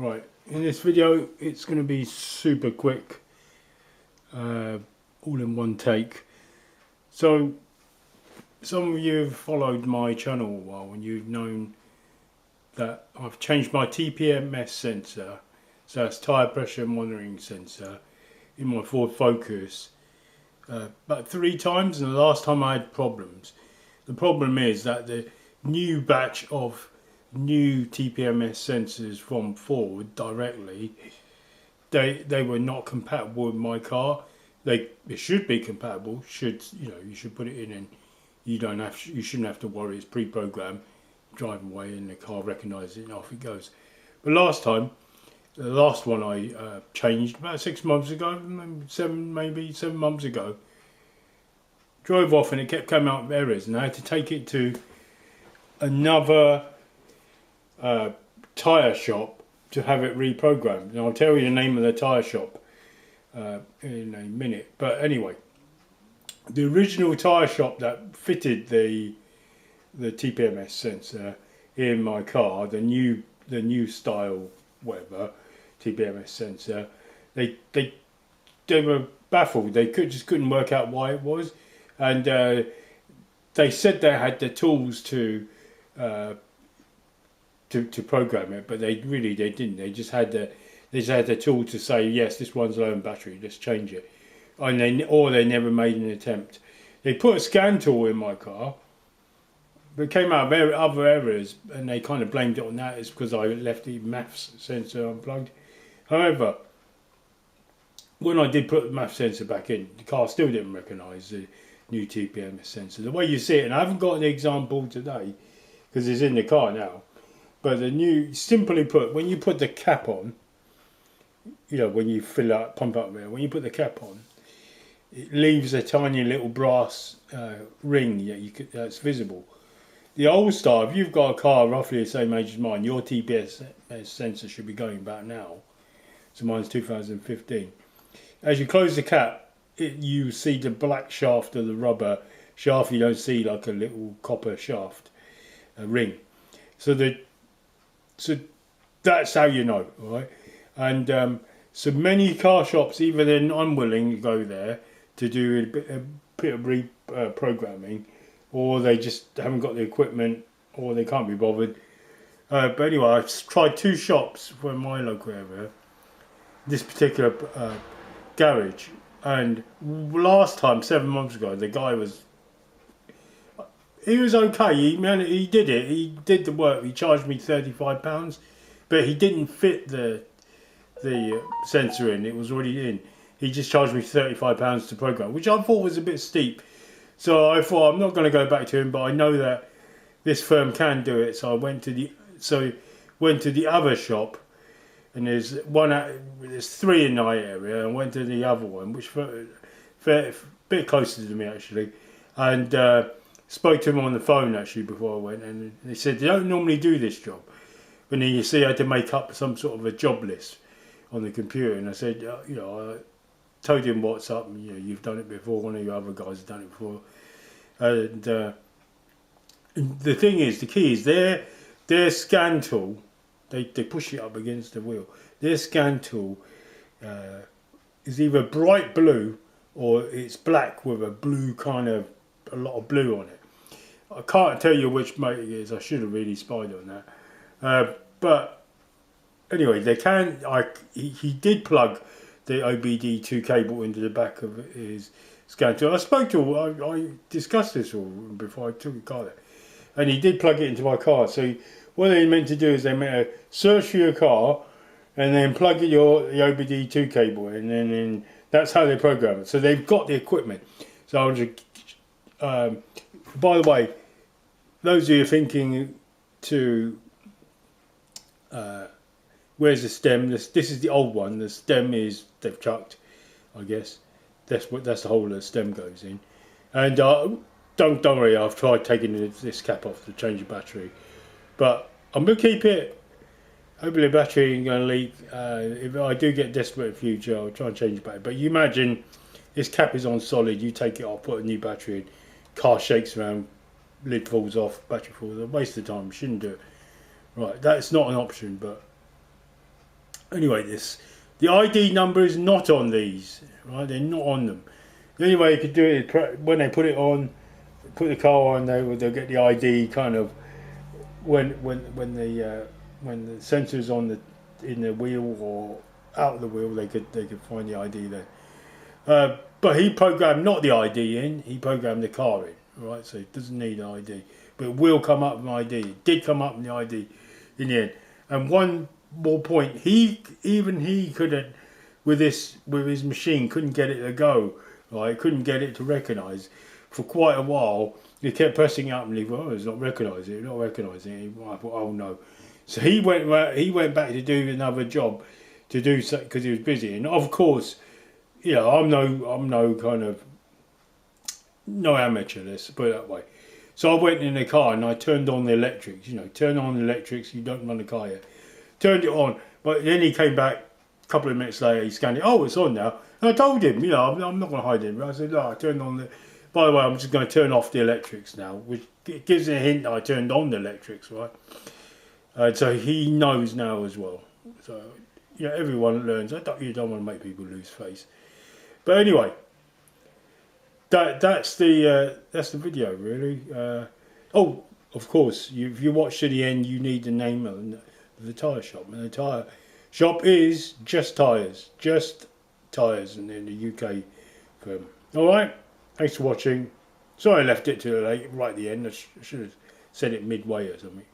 Right, in this video it's going to be super quick, all in one take. So some of you have followed my channel a while and you've known that I've changed my TPMS sensor, so that's tyre pressure monitoring sensor, in my Ford Focus about 3 times, and the last time I had problems. The problem is that the new batch of new TPMS sensors from Ford directly, they were not compatible with my car. They should be compatible. You should put it in and you shouldn't have to worry. It's pre-programmed. Drive away and the car recognises it and off it goes. But the last one I changed about 6 months ago, maybe 7 months ago. Drove off and it kept coming out with errors, and I had to take it to another tyre shop to have it reprogrammed. And I'll tell you the name of the tyre shop in a minute. But anyway, the original tyre shop that fitted the TPMS sensor in my car, the new style whatever TPMS sensor, they were baffled. They just couldn't work out why it was, and they said they had the tools to program it, but they didn't. They just had the tool to say, yes, this one's low in battery, let's change it. And they never made an attempt. They put a scan tool in my car, but it came out of other errors, and they kind of blamed it on that. It's because I left the maths sensor unplugged. However, when I did put the maths sensor back in, the car still didn't recognise the new TPMS sensor. The way you see it, and I haven't got an example today because it's in the car now, but simply put, when you put the cap on, when you pump up there, when you put the cap on, it leaves a tiny little brass ring that's visible. The old style, if you've got a car roughly the same age as mine, your TPMS sensor should be going back now. So mine's 2015. As you close the cap, you see the black shaft of the rubber shaft. You don't see like a little copper shaft, a ring. So that's how you know, right? And so many car shops, either they're unwilling to go there to do a bit of reprogramming, or they just haven't got the equipment, or they can't be bothered. But anyway, I've tried 2 shops from my local area, this particular garage, and last time, 7 months ago, the guy was okay. He did it. He did the work. He charged me £35, but he didn't fit the sensor in. It was already in. He just charged me £35 to program, which I thought was a bit steep. So I thought, I'm not going to go back to him, but I know that this firm can do it. So I went to the other shop, and there's 3 in my area. I went to the other one, which a bit closer to me actually, and spoke to him on the phone actually before I went, and they said they don't normally do this job. And then you see, I had to make up some sort of a job list on the computer, and I said, I told him what's up, and you've done it before, one of your other guys has done it before, and the key is their scan tool. They push it up against the wheel. Their scan tool is either bright blue or it's black with a lot of blue on it. I can't tell you which make it is. I should have really spied on that. But anyway, he did plug the OBD2 cable into the back of his scan tool. I discussed this all before I took the car there, and he did plug it into my car. So what they meant to do is they meant to search for your car and then plug the OBD2 cable in, and then that's how they program it. So they've got the equipment. So by the way, those of you thinking where's the stem? This is the old one. The stem they've chucked, I guess. That's the hole the stem goes in. And don't worry, I've tried taking this cap off to change the battery, but I'm gonna keep it. Hopefully the battery ain't gonna leak. If I do get desperate in the future, I'll try and change the battery. But you imagine this cap is on solid. You take it off, put a new battery in. Car shakes around, lid falls off, battery falls off. Waste of time. Shouldn't do it. Right, that's not an option, but Anyway, the ID number is not on these, right? They're not on them. The only way you could do it is when they put it on, put the car on, they'll get the ID kind of when the sensor's on the in the wheel or out of the wheel, they could find the ID there. But he programmed not the ID in, he programmed the car in, right? So it doesn't need an ID, but it will come up with an ID. It did come up with the ID in the end. And one more point, he couldn't with his machine couldn't get it to go, right? Couldn't get it to recognise for quite a while. He kept pressing it up and he thought, oh, it's not recognising it, not recognising it. I thought, oh no. So he went back to do another job to do so because he was busy. And of course, you know, I'm no kind of no amateur. Let's put it that way. So I went in the car and I turned on the electrics. You know, turn on the electrics. You don't run the car yet. Turned it on, but then he came back a couple of minutes later. He scanned it. Oh, it's on now. And I told him, you know, I'm not going to hide it. I said, no, I turned on the. By the way, I'm just going to turn off the electrics now, which gives a hint that I turned on the electrics, right? So he knows now as well. So, you know, everyone learns. You don't want to make people lose face. But anyway, that's the video really. Oh, of course, if you watch to the end, you need the name of the tyre shop, and the tyre shop is Just Tyres, and in the UK firm. All right, thanks for watching. Sorry I left it to right at the end. I should have said it midway or something.